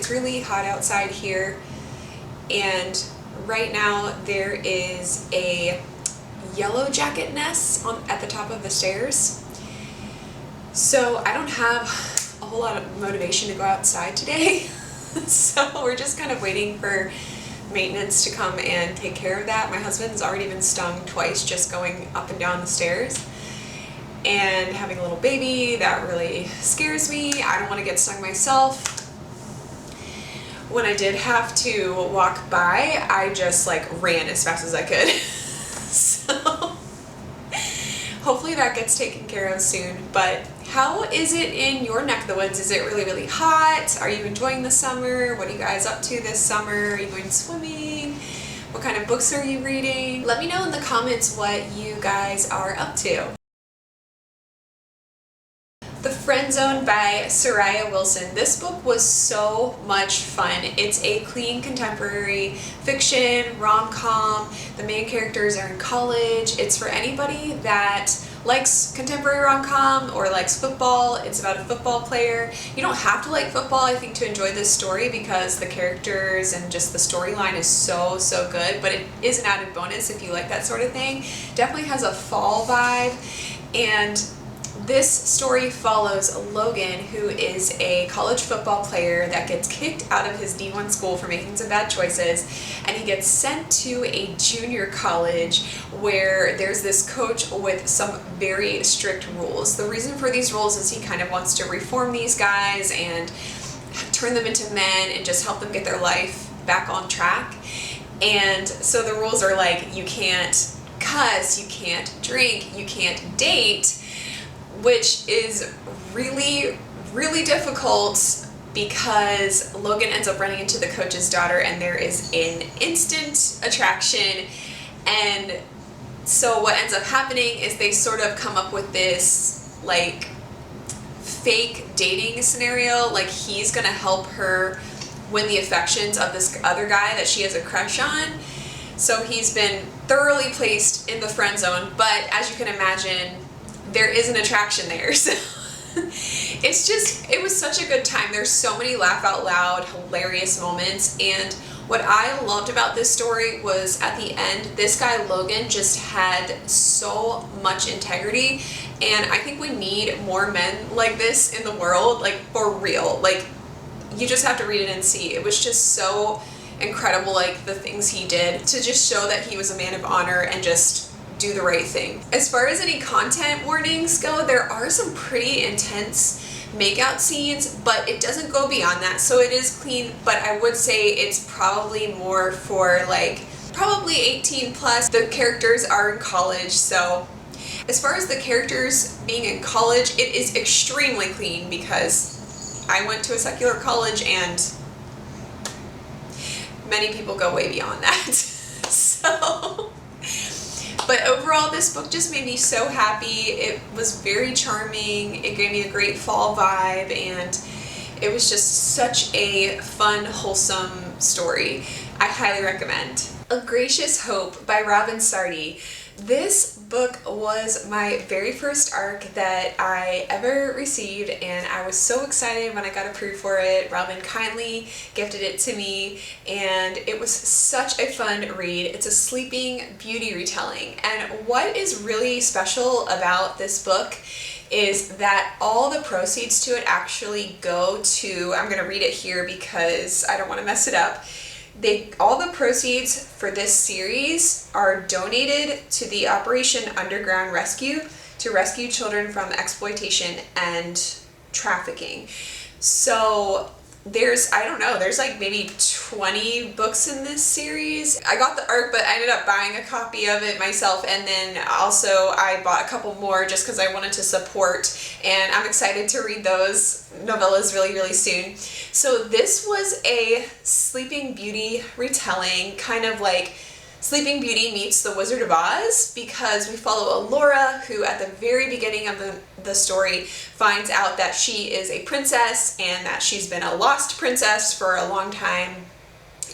It's really hot outside here, and right now there is a yellow jacket nest at the top of the stairs. So I don't have a whole lot of motivation to go outside today. So we're just kind of waiting for maintenance to come and take care of that. My husband's already been stung twice just going up and down the stairs. And having a little baby, that really scares me. I don't want to get stung myself. When I did have to walk by, I just like ran as fast as I could. So hopefully that gets taken care of soon. But how is it in your neck of the woods? Is it really, really hot? Are you enjoying the summer? What are you guys up to this summer? Are you going swimming? What kind of books are you reading? Let me know in the comments what you guys are up to. The Friend Zone by Soraya Wilson. This book was so much fun. It's a clean contemporary fiction, rom-com. The main characters are in college. It's for anybody that likes contemporary rom-com or likes football. It's about a football player. You don't have to like football, I think, to enjoy this story because the characters and just the storyline is so good, but it is an added bonus if you like that sort of thing. Definitely has a fall vibe, and this story follows Logan, who is a college football player that gets kicked out of his D1 school for making some bad choices, and he gets sent to a junior college where there's this coach with some very strict rules. The reason for these rules is he kind of wants to reform these guys and turn them into men and just help them get their life back on track. And so the rules are like, you can't cuss, you can't drink, you can't date, which is really difficult because Logan ends up running into the coach's daughter and there is an instant attraction. And so what ends up happening is they sort of come up with this like fake dating scenario, like he's gonna help her win the affections of this other guy that she has a crush on. So he's been thoroughly placed in the friend zone, but as you can imagine, there is an attraction there. So it was such a good time. There's so many laugh out loud, hilarious moments. And what I loved about this story was at the end, this guy Logan just had so much integrity. And I think we need more men like this in the world, like for real. Like you just have to read it and see. It was just so incredible, like the things he did to just show that he was a man of honor and just do the right thing. As far as any content warnings go, there are some pretty intense makeout scenes, but it doesn't go beyond that, so it is clean. But I would say it's probably more for like probably 18 plus. The characters are in college, so as far as the characters being in college, it is extremely clean because I went to a secular college and many people go way beyond that. So but overall, this book just made me so happy. It was very charming. It gave me a great fall vibe, and it was just such a fun, wholesome story. I highly recommend. A Gracious Hope by Robin Sardi. This book was my very first ARC that I ever received, and I was so excited when I got approved for it. Robin kindly gifted it to me, and it was such a fun read. It's a Sleeping Beauty retelling, and what is really special about this book is that all the proceeds to it actually go to, I'm going to read it here because I don't want to mess it up. All the proceeds for this series are donated to the Operation Underground Rescue to rescue children from exploitation and trafficking. So there's, I don't know, there's like maybe 20 books in this series. I got the ARC, but I ended up buying a copy of it myself, and then also I bought a couple more just because I wanted to support, and I'm excited to read those novellas really soon. So this was a Sleeping Beauty retelling, kind of like Sleeping Beauty meets The Wizard of Oz, because we follow Alora, who at the very beginning of the story finds out that she is a princess and that she's been a lost princess for a long time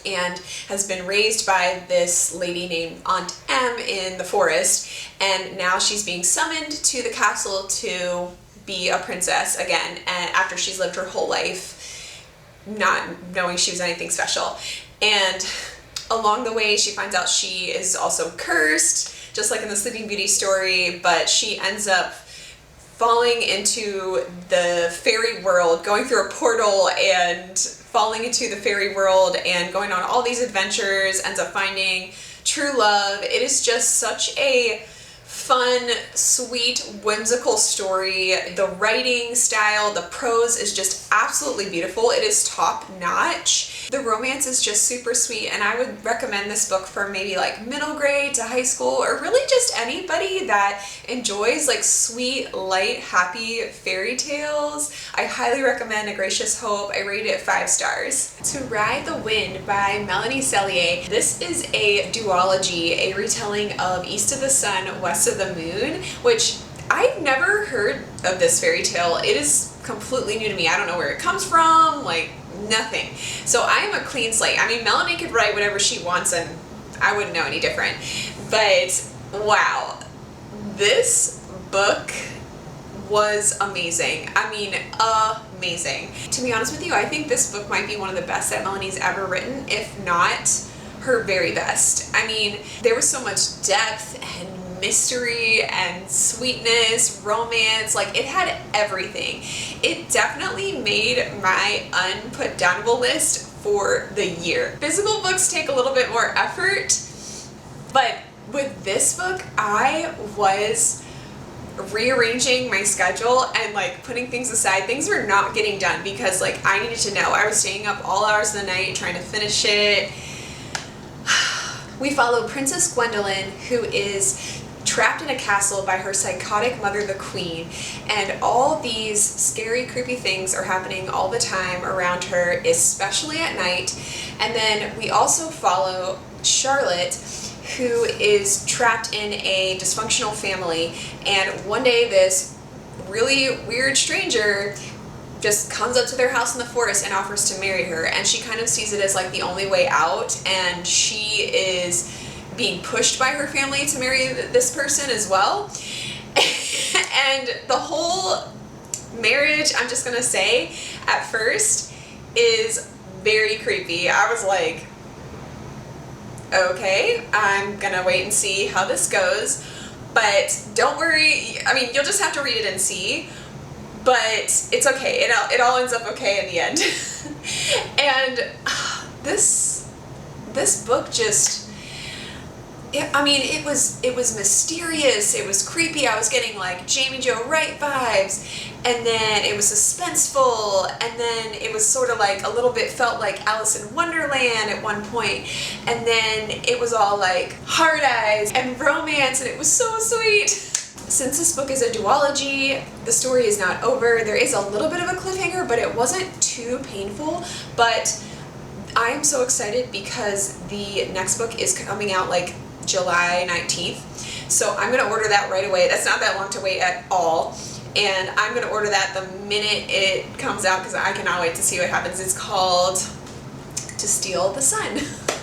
and has been raised by this lady named Aunt Em in the forest, and now she's being summoned to the castle to be a princess again, and after she's lived her whole life not knowing she was anything special. And along the way, she finds out she is also cursed, just like in the Sleeping Beauty story, but she ends up falling into the fairy world, going through a portal and falling into the fairy world and going on all these adventures, ends up finding true love. It is just such a fun, sweet, whimsical story. The writing style, the prose is just absolutely beautiful. It is top notch. The romance is just super sweet, and I would recommend this book for maybe like middle grade to high school, or really just anybody that enjoys like sweet, light, happy fairy tales. I highly recommend A Gracious Hope. I rate it 5 stars. To Ride the Wind by Melanie Cellier. This is a duology, a retelling of East of the Sun, West of the Moon, which I've never heard of this fairy tale. It is completely new to me. I don't know where it comes from, like nothing. So I am a clean slate. I mean, Melanie could write whatever she wants and I wouldn't know any different. But wow, this book was amazing. I mean, amazing. To be honest with you, I think this book might be one of the best that Melanie's ever written, if not her very best. I mean, there was so much depth and mystery and sweetness, romance, like it had everything. It definitely made my unputdownable list for the year. Physical books take a little bit more effort, but with this book, I was rearranging my schedule and like putting things aside. Things were not getting done because like I needed to know. I was staying up all hours of the night trying to finish it. We follow Princess Gwendolyn, who is trapped in a castle by her psychotic mother, the Queen, and all these scary, creepy things are happening all the time around her, especially at night. And then we also follow Charlotte, who is trapped in a dysfunctional family, and one day this really weird stranger just comes up to their house in the forest and offers to marry her, and she kind of sees it as like the only way out, and she is being pushed by her family to marry this person as well. And the whole marriage, I'm just gonna say, at first is very creepy. I was like, okay, I'm gonna wait and see how this goes, but don't worry, I mean, you'll just have to read it and see, but it's okay. It all ends up okay in the end. And this book just, I mean, it was mysterious, it was creepy. I was getting like Jamie Jo Wright vibes, and then it was suspenseful, and then it was sort of like a little bit felt like Alice in Wonderland at one point, and then it was all like hard eyes and romance, and it was so sweet. Since this book is a duology, the story is not over. There is a little bit of a cliffhanger, but it wasn't too painful. But I am so excited because the next book is coming out like July 19th. So I'm going to order that right away. That's not that long to wait at all. And I'm going to order that the minute it comes out because I cannot wait to see what happens. It's called To Steal the Sun.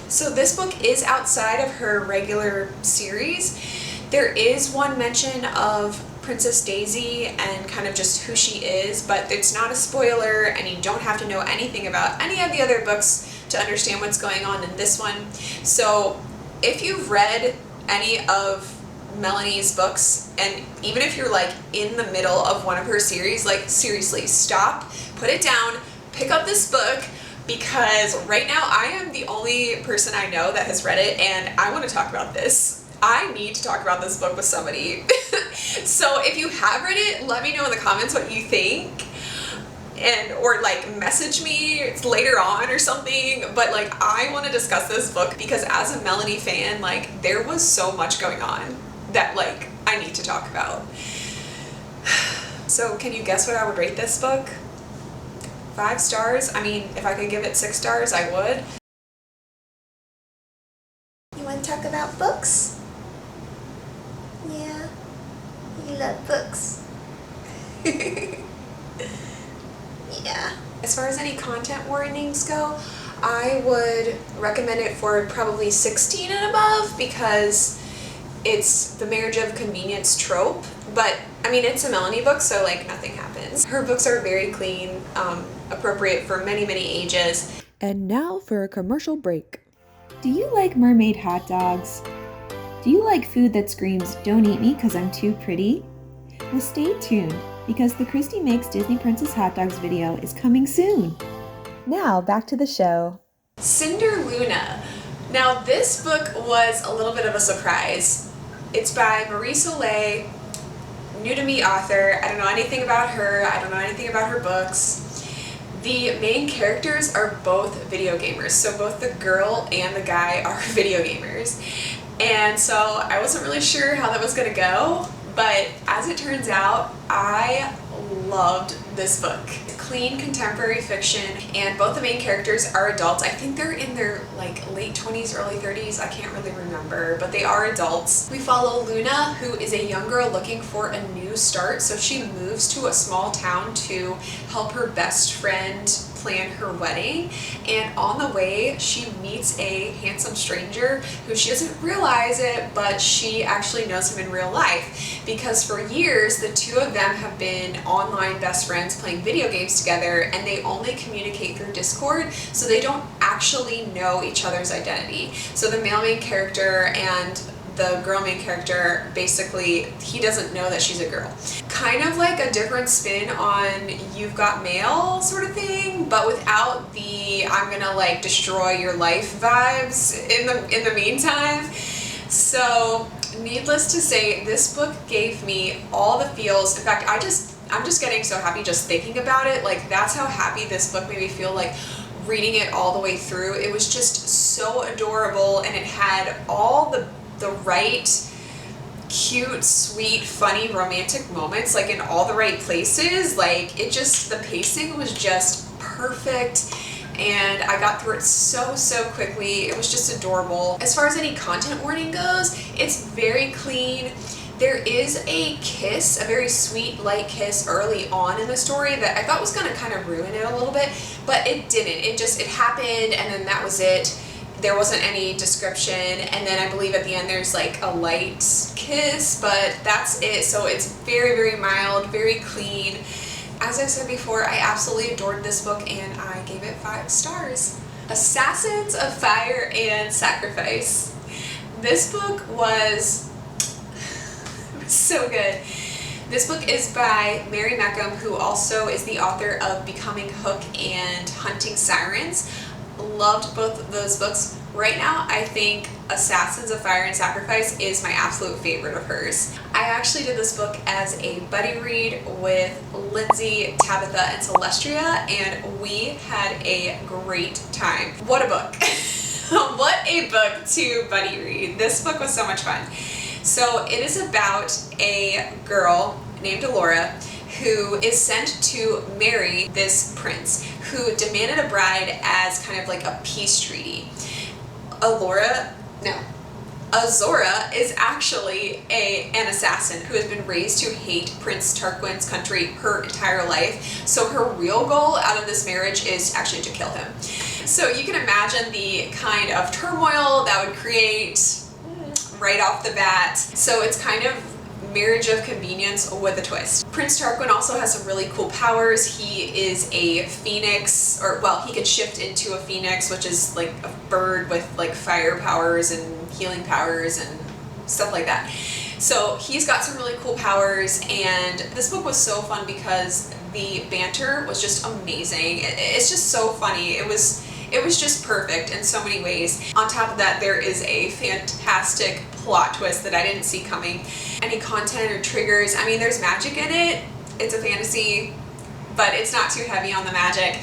So this book is outside of her regular series. There is one mention of Princess Daisy and kind of just who she is, but it's not a spoiler and you don't have to know anything about any of the other books to understand what's going on in this one. So if you've read any of Melanie's books, and even if you're like in the middle of one of her series, like seriously, stop, put it down, pick up this book, because right now I am the only person I know that has read it and I want to talk about this. I need to talk about this book with somebody. So if you have read it, let me know in the comments what you think, and or like message me later on or something. But like I want to discuss this book because as a Melanie fan, like there was so much going on that like I need to talk about. So can you guess what I would rate this book? 5 stars? I mean, if I could give it 6 stars, I would. You want to talk about books? Yeah, you love books. Yeah. As far as any content warnings go, I would recommend it for probably 16 and above because it's the marriage of convenience trope. But I mean, it's a Melanie book, so like nothing happens. teens. Her books are very clean, appropriate for many, many ages. And now for a commercial break. Do you like mermaid hot dogs? Do you like food that screams, "Don't eat me because I'm too pretty"? Well, stay tuned, because the Christy Makes Disney Princess Hot Dogs video is coming soon. Now, back to the show. Cinder Luna. Now, this book was a little bit of a surprise. It's by Marie Soleil, new to me author. I don't know anything about her. I don't know anything about her books. The main characters are both video gamers, so both the girl and the guy are video gamers. And so I wasn't really sure how that was going to go, but as it turns out, I loved this book. Clean contemporary fiction, and both the main characters are adults. I think they're in their like late 20s, early 30s. I can't really remember, but they are adults. We follow Luna, who is a young girl looking for a new start. So she moves to a small town to help her best friend plan her wedding, and on the way she meets a handsome stranger who she doesn't realize it, but she actually knows him in real life, because for years the two of them have been online best friends playing video games together, and they only communicate through Discord, so they don't actually know each other's identity. So the male main character and the girl main character, basically, he doesn't know that she's a girl. Kind of like a different spin on You've Got Mail sort of thing, but without the I'm gonna like destroy your life vibes in the meantime. So needless to say, this book gave me all the feels. In fact, I'm just getting so happy just thinking about it. Like, that's how happy this book made me feel, like reading it all the way through. It was just so adorable, and it had all the right cute, sweet, funny, romantic moments, like in all the right places. Like, it just, the pacing was just perfect, and I got through it so quickly. It was just adorable. As far as any content warning goes, it's very clean. There is a kiss, a very sweet, light kiss early on in the story that I thought was going to kind of ruin it a little bit, but it didn't. It happened, and then that was it. There wasn't any description, and then I believe at the end there's like a light kiss, but that's it. So it's very mild, very clean. As I said before, I absolutely adored this book, and I gave it 5 stars. Assassins of Fire and Sacrifice. This book was so good. This book is by Mary Meckham, who also is the author of Becoming Hook and Hunting Sirens. Loved both of those books. Right now, I think Assassins of Fire and Sacrifice is my absolute favorite of hers. I actually did this book as a buddy read with Lindsay, Tabitha, and Celestria, and we had a great time. What a book. What a book to buddy read. This book was so much fun. So it is about a girl named Alora who is sent to marry this prince who demanded a bride as kind of like a peace treaty. Azora is actually an assassin who has been raised to hate Prince Tarquin's country her entire life. So her real goal out of this marriage is actually to kill him. So you can imagine the kind of turmoil that would create right off the bat. So it's kind of marriage of convenience with a twist. Prince Tarquin also has some really cool powers. He is a phoenix, or well, he can shift into a phoenix, which is like a bird with like fire powers and healing powers and stuff like that. So he's got some really cool powers, and this book was so fun because the banter was just amazing. It's just so funny. It was just perfect in so many ways. On top of that, there is a fantastic plot twist that I didn't see coming. Any content or triggers, I mean, there's magic in it. It's a fantasy, but it's not too heavy on the magic.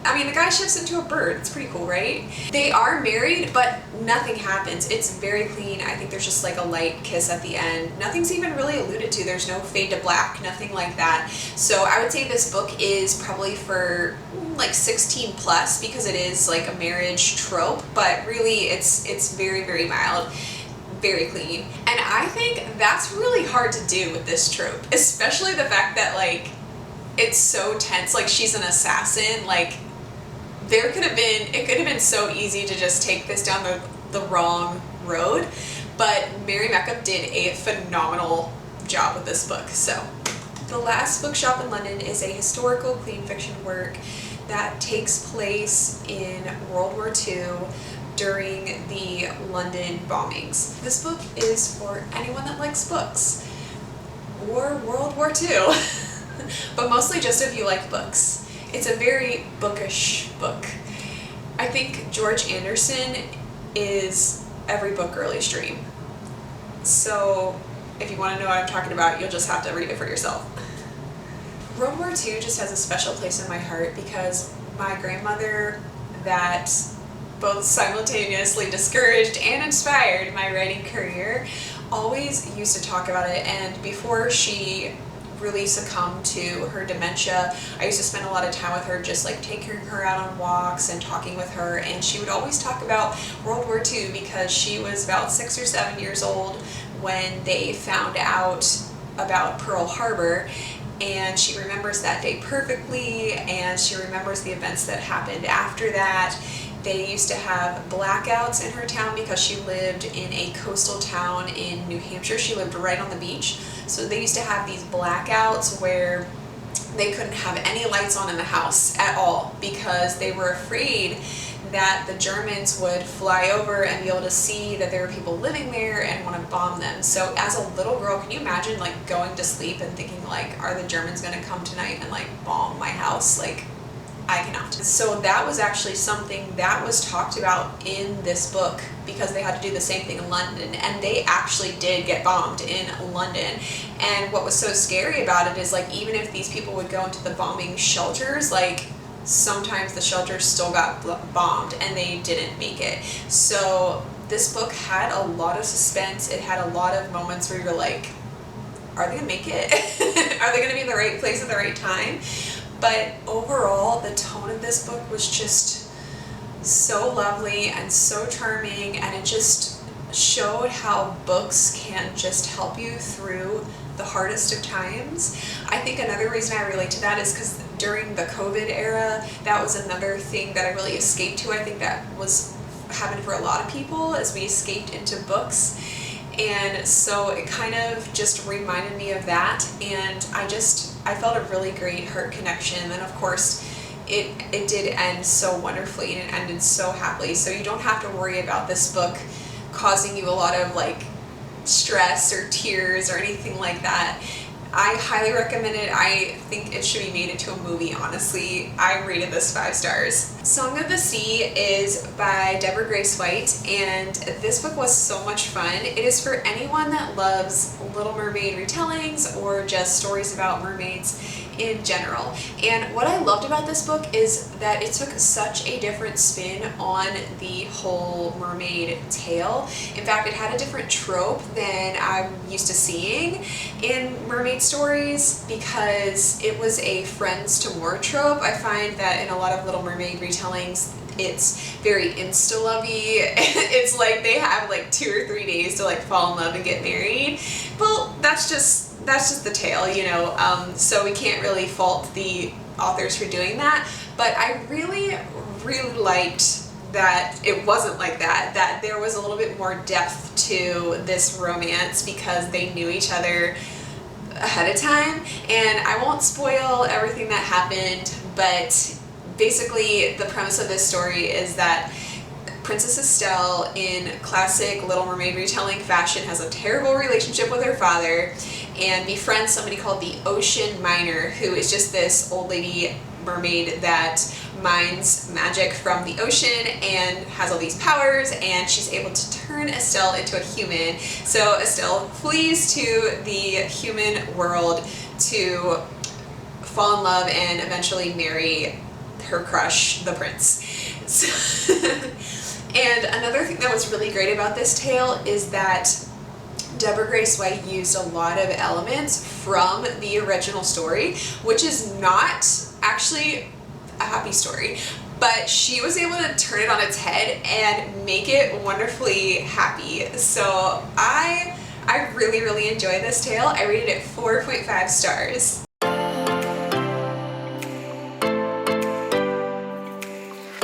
I mean, the guy shifts into a bird. It's pretty cool, right? They are married, but nothing happens. It's very clean. I think there's just like a light kiss at the end. Nothing's even really alluded to. There's no fade to black, nothing like that. So I would say this book is probably for like 16 plus, because it is like a marriage trope, but really it's very mild, very clean. And I think that's really hard to do with this trope, especially the fact that like it's so tense. Like, she's an assassin. Like, it could have been so easy to just take this down the wrong road, but Mary Meckham did a phenomenal job with this book. So The Last Bookshop in London is a historical clean fiction work that takes place in World War II during the London bombings. This book is for anyone that likes books, or World War II, but mostly just if you like books. It's a very bookish book. I think George Anderson is every book girly's dream. So if you want to know what I'm talking about, you'll just have to read it for yourself. World War II just has a special place in my heart because my grandmother, that both simultaneously discouraged and inspired my writing career, always used to talk about it. And before she really succumbed to her dementia, I used to spend a lot of time with her, just like taking her out on walks and talking with her, and she would always talk about World War II because she was about 6 or 7 years old when they found out about Pearl Harbor, and she remembers that day perfectly, and she remembers the events that happened after that. They used to have blackouts in her town because she lived in a coastal town in New Hampshire. She lived right on the beach. So they used to have these blackouts where they couldn't have any lights on in the house at all because they were afraid that the Germans would fly over and be able to see that there were people living there and want to bomb them. So as a little girl, can you imagine like going to sleep and thinking like, are the Germans going to come tonight and like bomb my house? Like, I cannot. So that was actually something that was talked about in this book because they had to do the same thing in London, and they actually did get bombed in London. And what was so scary about it is like, even if these people would go into the bombing shelters, like sometimes the shelters still got bombed and they didn't make it. So this book had a lot of suspense. It had a lot of moments where you're like, are they gonna make it? Are they gonna be in the right place at the right time? But overall, the tone of this book was just so lovely and so charming, and it just showed how books can just help you through the hardest of times. I think another reason I relate to that is because during the COVID era, that was another thing that I really escaped to. I think that was happened for a lot of people as we escaped into books. And so it kind of just reminded me of that, and I felt a really great heart connection. And of course, it did end so wonderfully and it ended so happily. So you don't have to worry about this book causing you a lot of like stress or tears or anything like that. I highly recommend it. I think it should be made into a movie, honestly. I rated this 5 stars. Song of the Sea is by Deborah Grace White, and this book was so much fun. It is for anyone that loves Little Mermaid retellings or just stories about mermaids in general. And what I loved about this book is that it took such a different spin on the whole mermaid tale. In fact, it had a different trope than I'm used to seeing in mermaid stories because it was a friends to more trope. I find that in a lot of Little Mermaid retellings, it's very insta-lovey. It's like they have like 2 or 3 days to like fall in love and get married. Well, that's just the tale, you know, so we can't really fault the authors for doing that. But I really liked that it wasn't like that, that there was a little bit more depth to this romance because they knew each other ahead of time. And I won't spoil everything that happened, but basically the premise of this story is that Princess Estelle, in classic Little Mermaid retelling fashion, has a terrible relationship with her father and befriends somebody called the Ocean Miner, who is just this old lady mermaid that mines magic from the ocean and has all these powers, and she's able to turn Estelle into a human. So Estelle flees to the human world to fall in love and eventually marry her crush, the prince. So and another thing that was really great about this tale is that Deborah Grace White used a lot of elements from the original story, which is not actually a happy story, but she was able to turn it on its head and make it wonderfully happy. So I really enjoyed this tale. I rated it 4.5 stars.